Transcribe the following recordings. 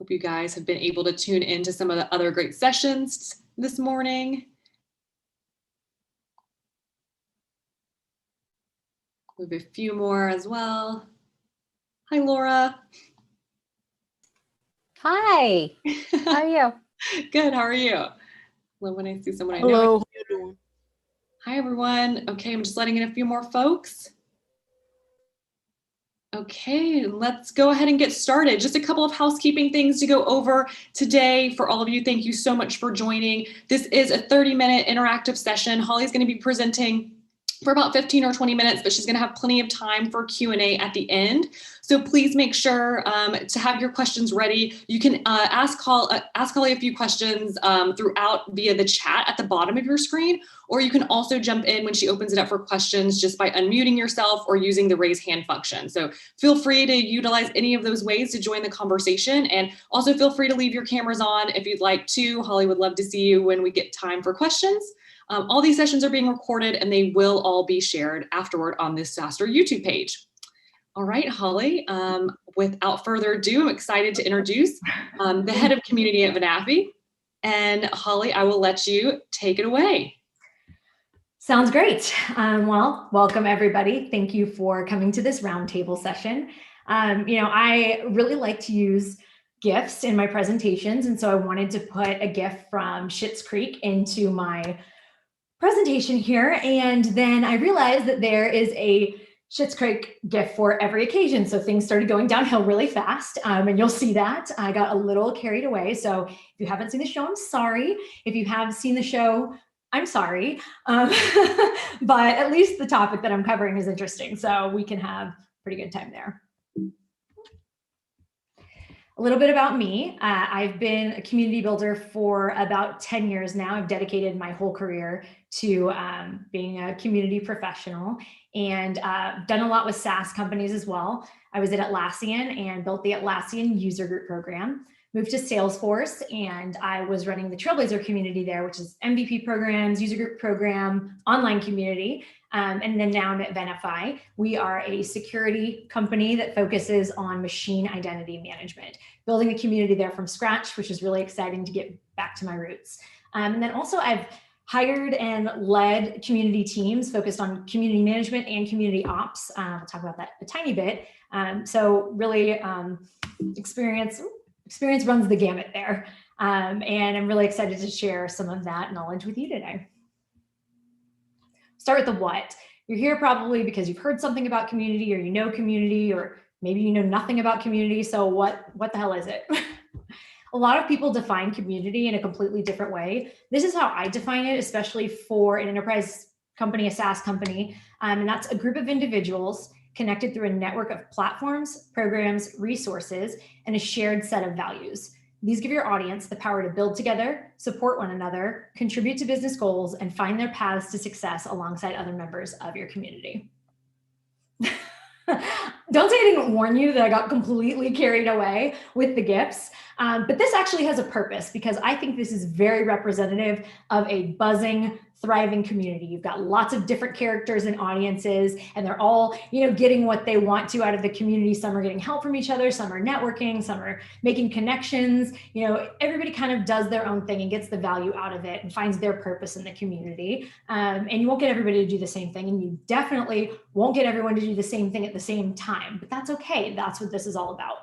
Hope you guys have been able to tune into some of the other great sessions this morning. We have a few more as well. Hi, Laura. Hi, how are you? Good, how are you? Love when I see someone I know. Hello, how you doing? Hi, everyone. Okay, I'm just letting in a few more folks. Okay, let's go ahead and get started. Just a couple of housekeeping things to go over today for all of you. Thank you so much for joining. This is a 30-minute interactive session. Holly's going to be presenting for about 15 or 20 minutes, but she's going to have plenty of time for Q&A at the end. So please make sure to have your questions ready. You can ask Holly a few questions throughout via the chat at the bottom of your screen, or you can also jump in when she opens it up for questions just by unmuting yourself or using the raise hand function. So feel free to utilize any of those ways to join the conversation, and also feel free to leave your cameras on if you'd like to. Holly would love to see you when we get time for questions. All these sessions are being recorded and they will all be shared afterward on this SaaStr YouTube page. All right, Holly, without further ado, I'm excited to introduce the head of community at Venafi. And Holly, I will let you take it away. Sounds great. Well, welcome everybody. Thank you for coming to this roundtable session. I really like to use GIFs in my presentations, and so I wanted to put a GIF from Schitt's Creek into my presentation here, and then I realized that there is a Schitt's Creek GIF for every occasion, so things started going downhill really fast, and you'll see that. I got a little carried away, so if you haven't seen the show, I'm sorry. If you have seen the show, I'm sorry, but at least the topic that I'm covering is interesting, so we can have a pretty good time there. A little bit about me. I've been a community builder for about 10 years now. I've dedicated my whole career to being a community professional, and done a lot with SaaS companies as well. I was at Atlassian and built the Atlassian user group program, moved to Salesforce, and I was running the Trailblazer community there, which is MVP programs, user group program, online community. And then now I'm at Venafi. We are a security company that focuses on machine identity management, building a community there from scratch, which is really exciting to get back to my roots. And then also I've hired and led community teams focused on community management and community ops. We'll talk about that a tiny bit. So really experience runs the gamut there. And I'm really excited to share some of that knowledge with you today. Start with the what. You're here probably because you've heard something about community, or you know community, or maybe you know nothing about community. So what the hell is it? A lot of people define community in a completely different way. This is how I define it, especially for an enterprise company, a SaaS company. And that's a group of individuals connected through a network of platforms, programs, resources, and a shared set of values. These give your audience the power to build together, support one another, contribute to business goals, and find their paths to success alongside other members of your community. Don't say I didn't warn you that I got completely carried away with the GIFs, but this actually has a purpose, because I think this is very representative of a buzzing, thriving community. You've got lots of different characters and audiences, and they're all, getting what they want to out of the community. Some are getting help from each other, some are networking, some are making connections. Everybody kind of does their own thing and gets the value out of it and finds their purpose in the community. And you won't get everybody to do the same thing, and you definitely won't get everyone to do the same thing at the same time, but that's okay. That's what this is all about.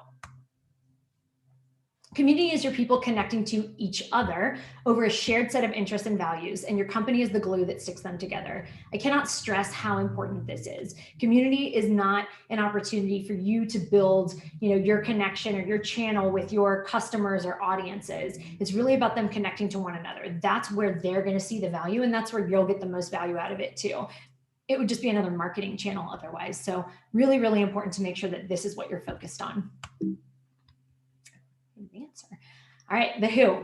Community is your people connecting to each other over a shared set of interests and values, and your company is the glue that sticks them together. I cannot stress how important this is. Community is not an opportunity for you to build, your connection or your channel with your customers or audiences. It's really about them connecting to one another. That's where they're going to see the value, and that's where you'll get the most value out of it too. It would just be another marketing channel otherwise. So really, really important to make sure that this is what you're focused on. Answer. All right, the who.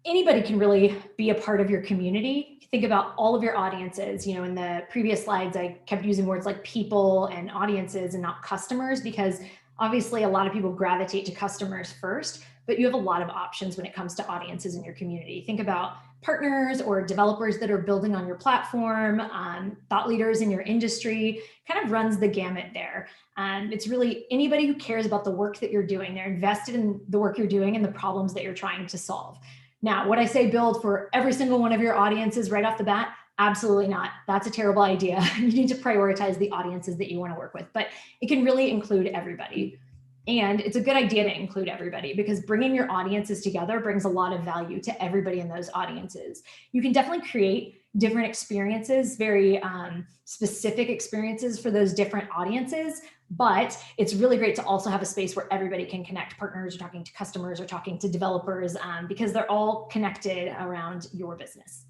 Anybody can really be a part of your community. Think about all of your audiences. In the previous slides, I kept using words like people and audiences and not customers, because obviously a lot of people gravitate to customers first, but you have a lot of options when it comes to audiences in your community. Think about partners or developers that are building on your platform, thought leaders in your industry, kind of runs the gamut there. It's really anybody who cares about the work that you're doing. They're invested in the work you're doing and the problems that you're trying to solve. Now, would I say build for every single one of your audiences right off the bat? Absolutely not. That's a terrible idea. You need to prioritize the audiences that you want to work with, but it can really include everybody. And it's a good idea to include everybody because bringing your audiences together brings a lot of value to everybody in those audiences. You can definitely create different experiences, very specific experiences for those different audiences, but it's really great to also have a space where everybody can connect. Partners or talking to customers or talking to developers because they're all connected around your business.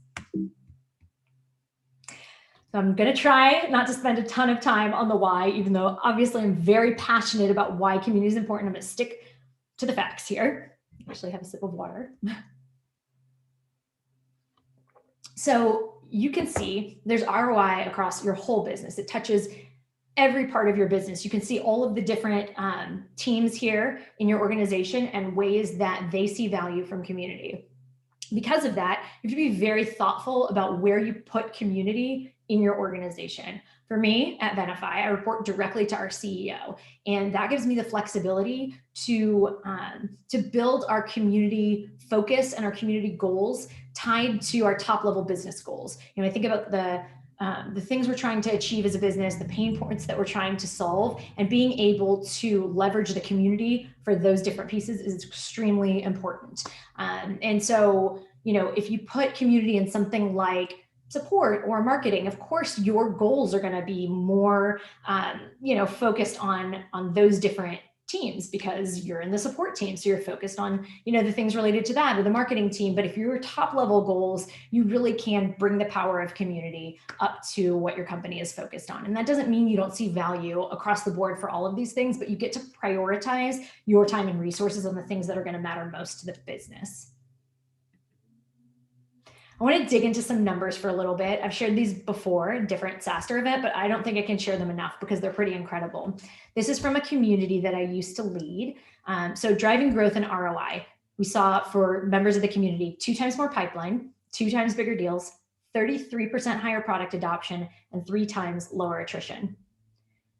So I'm going to try not to spend a ton of time on the why, even though obviously I'm very passionate about why community is important. I'm going to stick to the facts here. Actually have a sip of water. So you can see there's ROI across your whole business. It touches every part of your business. You can see all of the different teams here in your organization and ways that they see value from community. Because of that, you have to be very thoughtful about where you put community in your organization. For me at Venafi, I report directly to our CEO, and that gives me the flexibility to build our community focus and our community goals tied to our top level business goals. You know, I think about the things we're trying to achieve as a business, the pain points that we're trying to solve, and being able to leverage the community for those different pieces is extremely important. And so, you know, if you put community in something like support or marketing, of course, your goals are going to be more, focused on those different teams because you're in the support team. So you're focused on, the things related to that or the marketing team. But if your top level goals, you really can bring the power of community up to what your company is focused on. And that doesn't mean you don't see value across the board for all of these things, but you get to prioritize your time and resources on the things that are going to matter most to the business. I want to dig into some numbers for a little bit. I've shared these before in different SaaSter event, but I don't think I can share them enough because they're pretty incredible. This is from a community that I used to lead. So driving growth and ROI, we saw for members of the community, 2 times more pipeline, 2 times bigger deals, 33% higher product adoption, and 3 times lower attrition.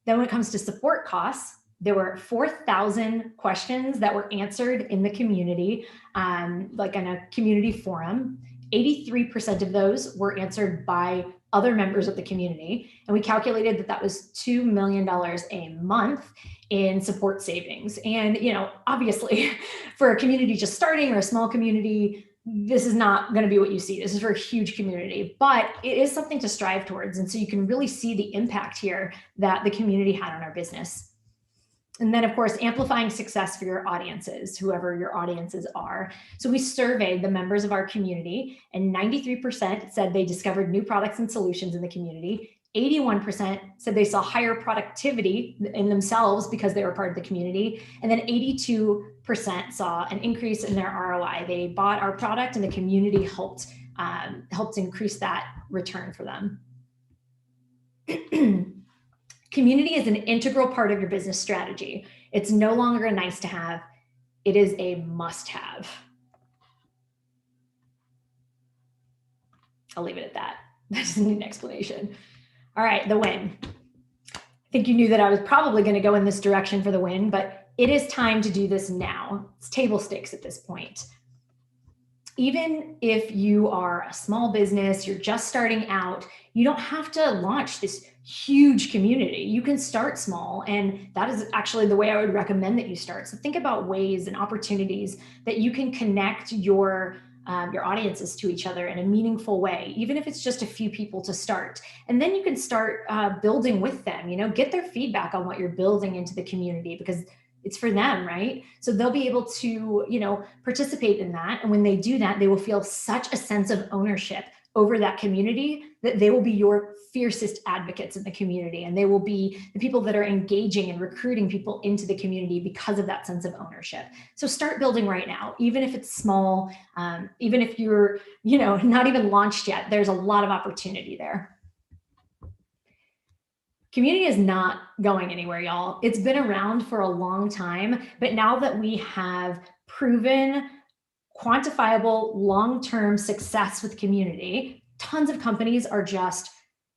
Then when it comes to support costs, there were 4,000 questions that were answered in the community, like in a community forum. 83% of those were answered by other members of the community. And we calculated that was $2 million a month in support savings. And, obviously for a community just starting or a small community, this is not going to be what you see. This is for a huge community, but it is something to strive towards. And so you can really see the impact here that the community had on our business. And then, of course, amplifying success for your audiences, whoever your audiences are. So we surveyed the members of our community, and 93% said they discovered new products and solutions in the community. 81% said they saw higher productivity in themselves because they were part of the community. And then 82% saw an increase in their ROI. They bought our product and the community helped increase that return for them. Community is an integral part of your business strategy. It's no longer a nice to have. It is a must have. I'll leave it at that. That doesn't need an explanation. All right, the win. I think you knew that I was probably going to go in this direction for the win, but it is time to do this now. It's table stakes at this point. Even if you are a small business, you're just starting out, you don't have to launch this huge community. You can start small, and that is actually the way I would recommend that you start. So think about ways and opportunities that you can connect your audiences to each other in a meaningful way, even if it's just a few people to start. And then you can start building with them, get their feedback on what you're building into the community because it's for them, right? So they'll be able to, participate in that. And when they do that, they will feel such a sense of ownership over that community that they will be your fiercest advocates in the community. And they will be the people that are engaging and recruiting people into the community because of that sense of ownership. So start building right now, even if it's small, even if you're, not even launched yet, there's a lot of opportunity there. Community is not going anywhere, y'all. It's been around for a long time, but now that we have proven, quantifiable, long-term success with community. Tons of companies are just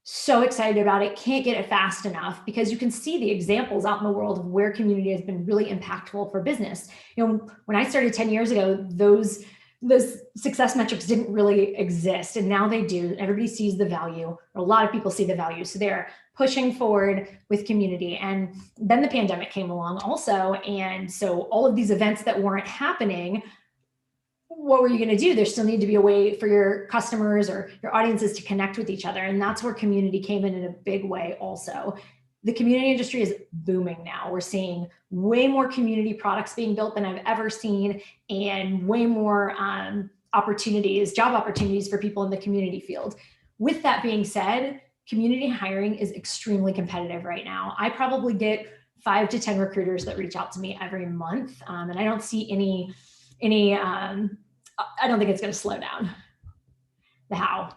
so excited about it, can't get it fast enough, because you can see the examples out in the world of where community has been really impactful for business. When I started 10 years ago, those success metrics didn't really exist, and now they do. Everybody sees the value, or a lot of people see the value, so they're pushing forward with community. And then the pandemic came along also, and so all of these events that weren't happening, what were you going to do? There still need to be a way for your customers or your audiences to connect with each other. And that's where community came in a big way also. The community industry is booming now. We're seeing way more community products being built than I've ever seen, and way more opportunities, job opportunities for people in the community field. With that being said, community hiring is extremely competitive right now. I probably get 5 to 10 recruiters that reach out to me every month. And I don't see any I don't think it's going to slow down. The how.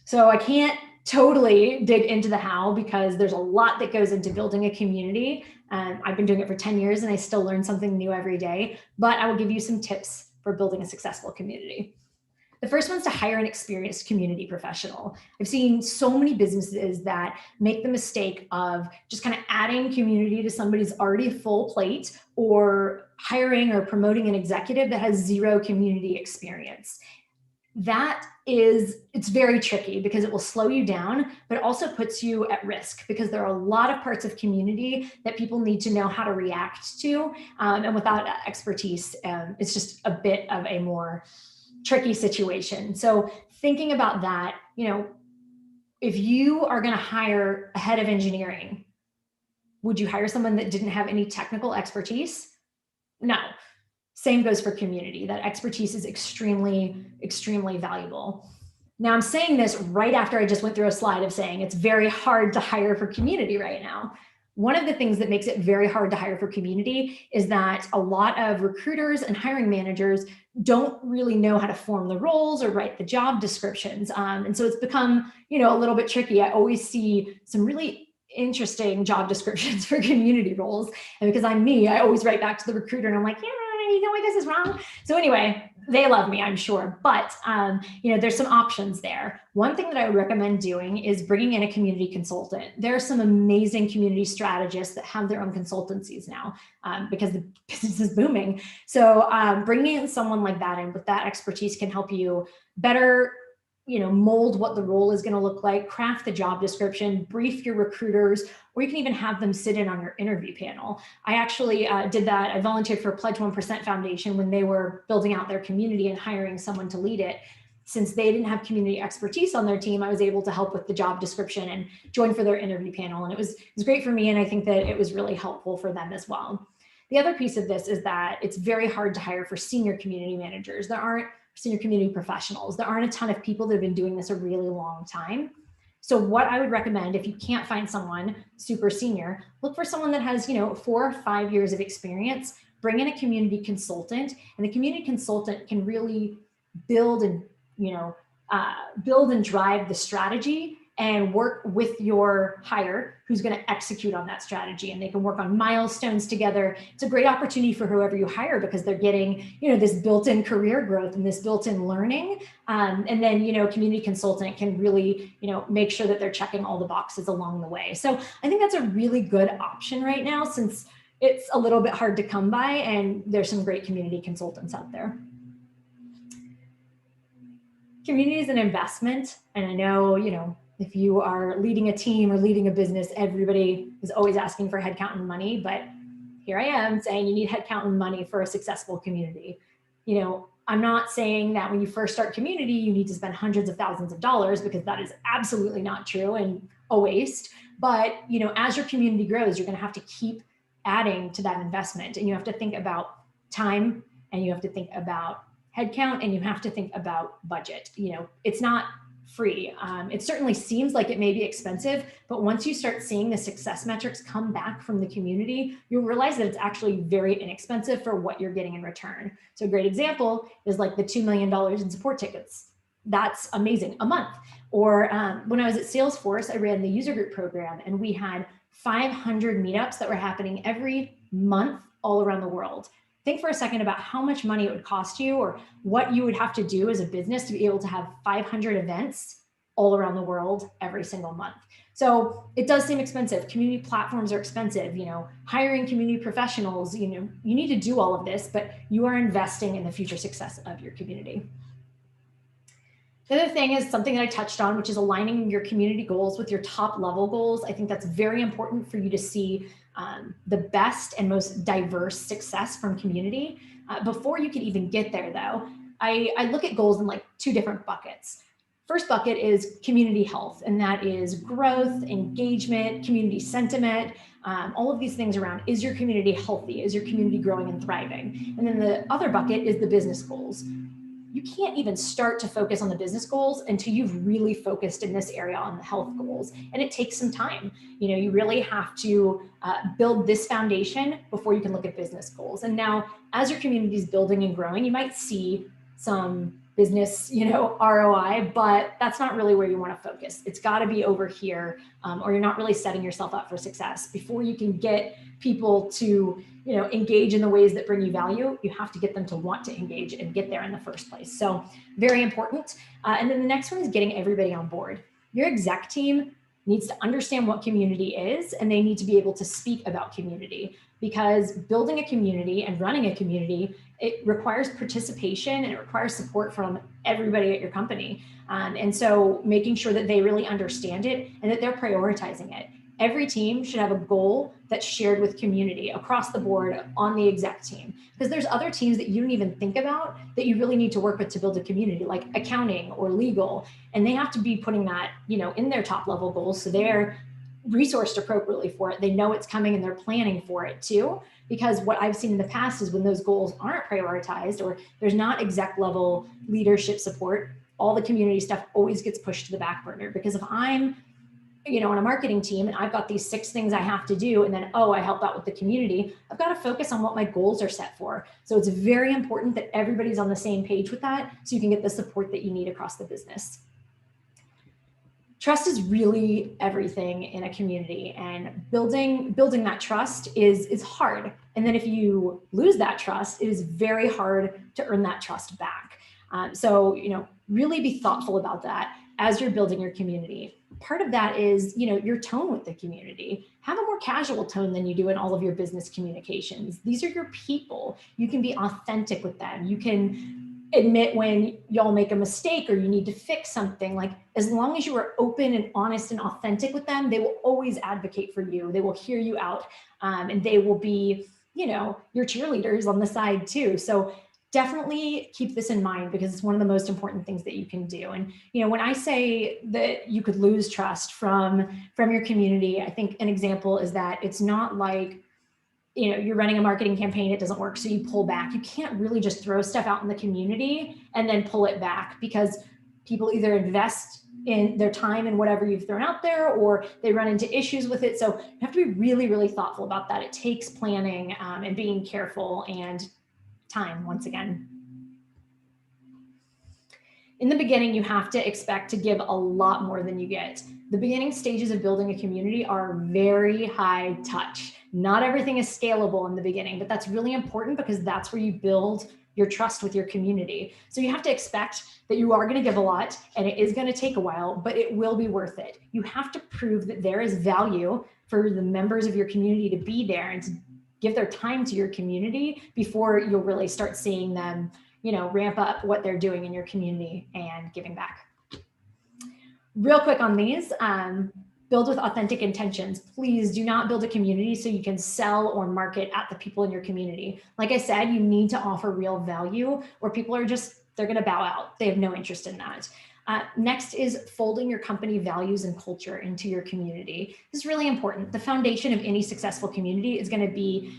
So I can't totally dig into the how, because there's a lot that goes into building a community. I've been doing it for 10 years and I still learn something new every day, but I will give you some tips for building a successful community. The first one's to hire an experienced community professional. I've seen so many businesses that make the mistake of just kind of adding community to somebody's already full plate, or hiring or promoting an executive that has zero community experience. It's very tricky, because it will slow you down, but it also puts you at risk, because there are a lot of parts of community that people need to know how to react to. And without expertise, it's just a bit of a more tricky situation. So thinking about that, if you are going to hire a head of engineering, would you hire someone that didn't have any technical expertise? No. Same goes for community. That expertise is extremely, extremely valuable. Now, I'm saying this right after I just went through a slide of saying it's very hard to hire for community right now. One of the things that makes it very hard to hire for community is that a lot of recruiters and hiring managers don't really know how to form the roles or write the job descriptions. And so it's become, a little bit tricky. I always see some really interesting job descriptions for community roles. And because I'm me, I always write back to the recruiter and I'm like, this is wrong. So anyway, they love me, I'm sure. But, there's some options there. One thing that I would recommend doing is bringing in a community consultant. There are some amazing community strategists that have their own consultancies now, because the business is booming. So bringing in someone like that and with that expertise can help you better mold what the role is going to look like, craft the job description, brief your recruiters, or you can even have them sit in on your interview panel. I actually did that. I volunteered for Pledge 1% Foundation when they were building out their community and hiring someone to lead it. Since they didn't have community expertise on their team, I was able to help with the job description and join for their interview panel. And it was great for me. And I think that it was really helpful for them as well. The other piece of this is that it's very hard to hire for senior community managers. There aren't senior community professionals. There aren't a ton of people that have been doing this a really long time. So what I would recommend, if you can't find someone super senior, look for someone that has, 4 or 5 years of experience, bring in a community consultant, and the community consultant can really build and drive the strategy and work with your hire who's going to execute on that strategy, and they can work on milestones together. It's a great opportunity for whoever you hire, because they're getting, this built-in career growth and this built-in learning. And then, community consultant can really, make sure that they're checking all the boxes along the way. So I think that's a really good option right now, since it's a little bit hard to come by, and there's some great community consultants out there. Community is an investment. And I know, if you are leading a team or leading a business, everybody is always asking for headcount and money, but here I am saying you need headcount and money for a successful community. I'm not saying that when you first start community, you need to spend hundreds of thousands of dollars, because that is absolutely not true and a waste. But, as your community grows, you're going to have to keep adding to that investment, and you have to think about time, and you have to think about headcount, and you have to think about budget. It's not free. It certainly seems like it may be expensive, but once you start seeing the success metrics come back from the community, you'll realize that it's actually very inexpensive for what you're getting in return. So a great example is like the $2 million in support tickets. That's amazing a month. Or when I was at Salesforce, I ran the user group program, and we had 500 meetups that were happening every month all around the world. think for a second about how much money it would cost you or what you would have to do as a business to be able to have 500 events all around the world every single month. So it does seem expensive. Community platforms are expensive, hiring community professionals, you need to do all of this, but you are investing in the future success of your community. The other thing is something that I touched on, which is aligning your community goals with your top level goals. I think that's very important for you to see the best and most diverse success from community. Before you can even get there though, I look at goals in like two different buckets. First bucket is community health, and that is growth, engagement, community sentiment, all of these things around, is your community healthy? Is your community growing and thriving? And then the other bucket is the business goals. You can't even start to focus on the business goals until you've really focused in this area on the health goals. And it takes some time. You really have to build this foundation before you can look at business goals. And now as your community is building and growing, you might see some business, ROI, but that's not really where you want to focus. It's got to be over here, or you're not really setting yourself up for success. Before you can get people to, engage in the ways that bring you value, you have to get them to want to engage and get there in the first place. So very important. And then the next one is getting everybody on board. Your exec team needs to understand what community is, and they need to be able to speak about community, because building a community and running a community, it requires participation and it requires support from everybody at your company. And so making sure that they really understand it and that they're prioritizing it. Every team should have a goal that's shared with community across the board on the exec team, because there's other teams that you don't even think about that you really need to work with to build a community, like accounting or legal. And they have to be putting that, in their top level goals. So they're resourced appropriately for it. They know it's coming and they're planning for it too. Because what I've seen in the past is when those goals aren't prioritized or there's not exec level leadership support, all the community stuff always gets pushed to the back burner. Because if I'm on a marketing team and I've got these 6 things I have to do, and then, I help out with the community, I've got to focus on what my goals are set for. So it's very important that everybody's on the same page with that so you can get the support that you need across the business. Trust is really everything in a community, and building that trust is hard. And then if you lose that trust, it is very hard to earn that trust back. So, really be thoughtful about that as you're building your community. Part of that is, your tone with the community. Have a more casual tone than you do in all of your business communications. These are your people. You can be authentic with them. You can admit when y'all make a mistake or you need to fix something. Like, as long as you are open and honest and authentic with them, they will always advocate for you. They will hear you out, and they will be, your cheerleaders on the side too. So definitely keep this in mind, because it's one of the most important things that you can do. And, when I say that you could lose trust from your community, I think an example is that it's not like, you're running a marketing campaign, it doesn't work, so you pull back. You can't really just throw stuff out in the community and then pull it back, because people either invest in their time in whatever you've thrown out there, or they run into issues with it. So you have to be really, really thoughtful about that. It takes planning and being careful and time, once again. In the beginning, you have to expect to give a lot more than you get. The beginning stages of building a community are very high touch. Not everything is scalable in the beginning, but that's really important, because that's where you build your trust with your community. So you have to expect that you are going to give a lot, and it is going to take a while, but it will be worth it. You have to prove that there is value for the members of your community to be there and to give their time to your community before you'll really start seeing them, ramp up what they're doing in your community and giving back. Real quick on these, build with authentic intentions. Please do not build a community so you can sell or market at the people in your community. Like I said, you need to offer real value, or people are they're going to bow out. They have no interest in that. Next is folding your company values and culture into your community. This is really important. The foundation of any successful community is going to be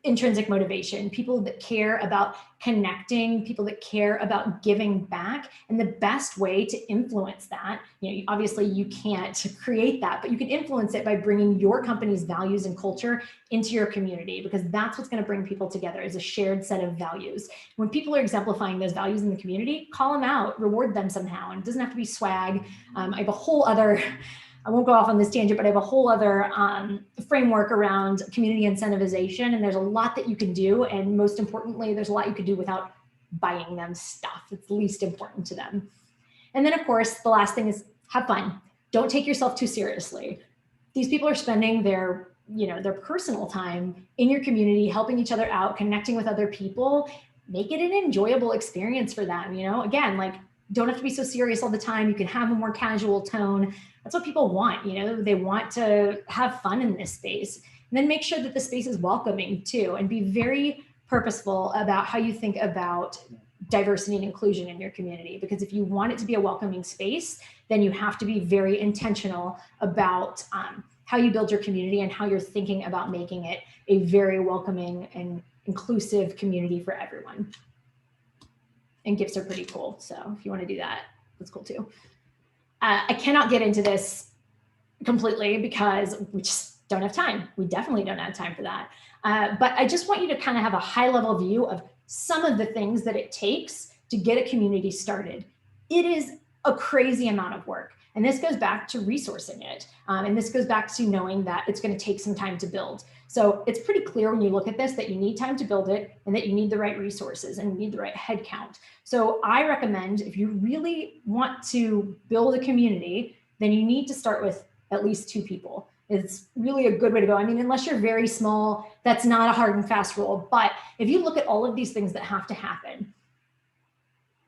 intrinsic motivation, people that care about connecting, people that care about giving back. And the best way to influence that, obviously you can't create that, but you can influence it by bringing your company's values and culture into your community, because that's what's going to bring people together, is a shared set of values. When people are exemplifying those values in the community, call them out, reward them somehow. And it doesn't have to be swag. I have a whole other I won't go off on this tangent, but I have a whole other framework around community incentivization. And there's a lot that you can do. And most importantly, there's a lot you could do without buying them stuff. It's least important to them. And then of course, the last thing is have fun. Don't take yourself too seriously. These people are spending their personal time in your community, helping each other out, connecting with other people. Make it an enjoyable experience for them. Again, like, don't have to be so serious all the time. You can have a more casual tone. That's what people want. They want to have fun in this space. And then make sure that the space is welcoming too, and be very purposeful about how you think about diversity and inclusion in your community. Because if you want it to be a welcoming space, then you have to be very intentional about how you build your community and how you're thinking about making it a very welcoming and inclusive community for everyone. And gifts are pretty cool. So if you want to do that, that's cool too. I cannot get into this completely because we just don't have time. We definitely don't have time for that. But I just want you to kind of have a high level view of some of the things that it takes to get a community started. It is a crazy amount of work. And this goes back to resourcing it. And this goes back to knowing that it's going to take some time to build. So it's pretty clear when you look at this that you need time to build it and that you need the right resources and you need the right head count. So I recommend, if you really want to build a community, then you need to start with at least 2 people. It's really a good way to go. I mean, unless you're very small, that's not a hard and fast rule. But if you look at all of these things that have to happen,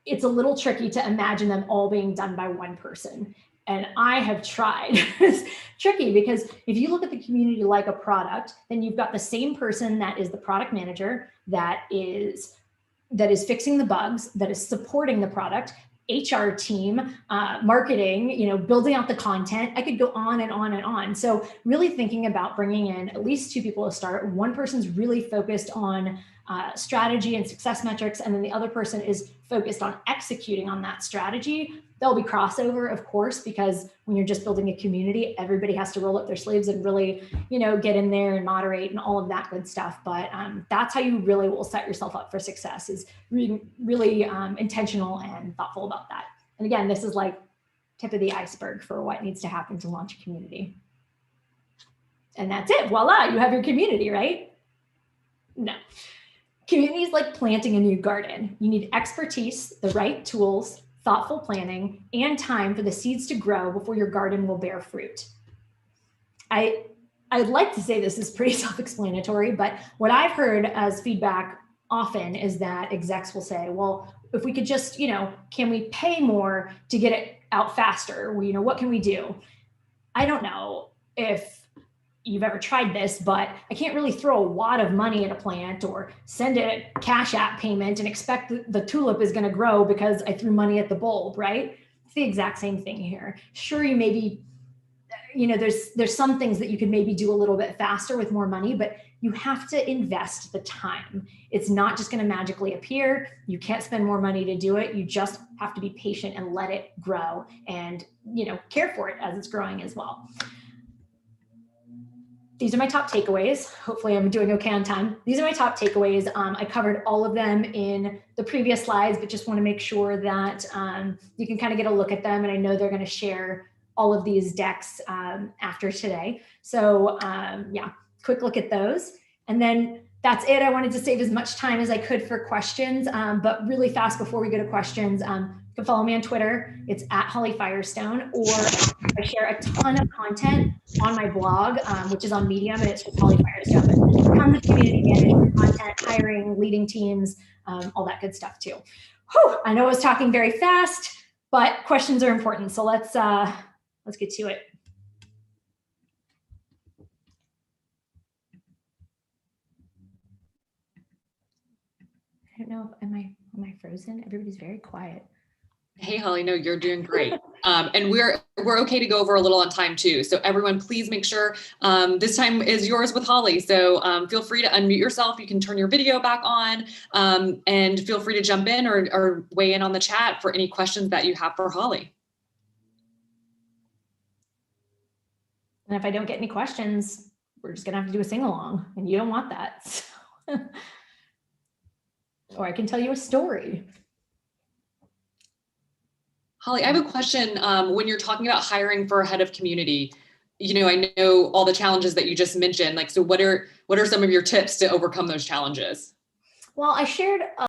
it's a little tricky to imagine them all being done by one person. And I have tried. It's tricky because if you look at the community like a product, then you've got the same person that is the product manager, that is fixing the bugs, that is supporting the product, HR team, marketing, building out the content. I could go on and on and on. So really thinking about bringing in at least 2 people to start. One person's really focused on strategy and success metrics, and then the other person is focused on executing on that strategy. There'll be crossover, of course, because when you're just building a community, everybody has to roll up their sleeves and really, get in there and moderate and all of that good stuff. But that's how you really will set yourself up for success, is really intentional and thoughtful about that. And again, this is like tip of the iceberg for what needs to happen to launch a community. And that's it. Voila, you have your community, right? No. Community is like planting a new garden. You need expertise, the right tools, thoughtful planning, and time for the seeds to grow before your garden will bear fruit. I'd like to say this is pretty self-explanatory, but what I've heard as feedback often is that execs will say, well, if we could just, can we pay more to get it out faster? What can we do? I don't know if you've ever tried this, but I can't really throw a wad of money at a plant or send a Cash App payment and expect the tulip is going to grow because I threw money at the bulb, right? It's the exact same thing here. Sure, you maybe, there's some things that you could maybe do a little bit faster with more money, but you have to invest the time. It's not just going to magically appear. You can't spend more money to do it. You just have to be patient and let it grow and, care for it as it's growing as well. These are my top takeaways. Hopefully I'm doing okay on time. These are my top takeaways. I covered all of them in the previous slides, but just want to make sure that you can kind of get a look at them. And I know they're going to share all of these decks after today. So yeah, quick look at those. And then that's it. I wanted to save as much time as I could for questions, but really fast before we go to questions, you can follow me on Twitter. It's at Holly Firestone, or I share a ton of content on my blog, which is on Medium, and it's just Holly Firestone. But tons of community management content, hiring, leading teams, all that good stuff too. Whew, I know I was talking very fast, but questions are important. So let's get to it. I don't know. Am I frozen? Everybody's very quiet. Hey, Holly, no, you're doing great. And we're okay to go over a little on time too. So everyone, please make sure this time is yours with Holly. So feel free to unmute yourself. You can turn your video back on and feel free to jump in or weigh in on the chat for any questions that you have for Holly. And if I don't get any questions, we're just gonna have to do a sing along, and you don't want that. So. Or I can tell you a story. Holly, I have a question. When you're talking about hiring for a head of community, I know all the challenges that you just mentioned. Like, so what are some of your tips to overcome those challenges? Well, I shared